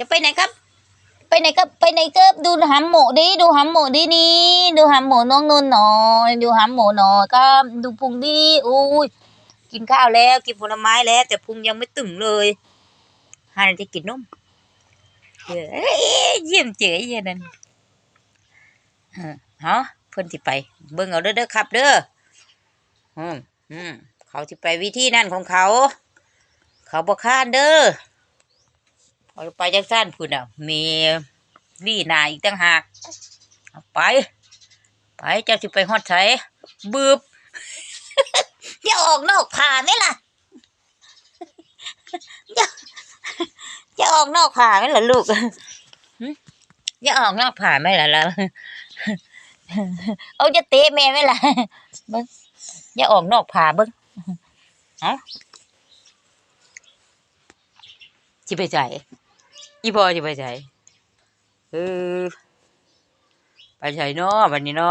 จะไปไหนครับไปไหนครับไปไหนครับดูหำหมูดิดูหำหมูดินี่ดูหำหมูน้องนุ่นหน่อยดูหำหมูหน่อยครับดูพุงดิอุ้ยกินข้าวแล้วกินผลไม้แล้วแต่พุงยังไม่ตึงเลยหาจะกินนมเยี่ยมเจ๋ยเยี่ยนั่นฮะเพิ่นสิไปเบิ่งเอาเด้อครับเด้ออืมเขาสิไปวิธีนั่นของเขา เขาบ่ค้านเด้อเอาไปจังซั่นพุ่นน่ะมีลี่นาอีกต่างหากเอาไปเจ้าสิไปฮอดไสบึบอย่าออกนอกผ่าไหมล่ะอย่าอย่าออกนอกผ่าไหมล่ะลูกอย่าออกนอกผ่าไหมล่ะล่ะเอาจะเตะแม่ไหมล่ะเบิ่งอย่าออกนอกผ่าเบิ่งเอ้าสิไปไสอีพ่อสิไปไสไปไสน้อบัดนี้น้อ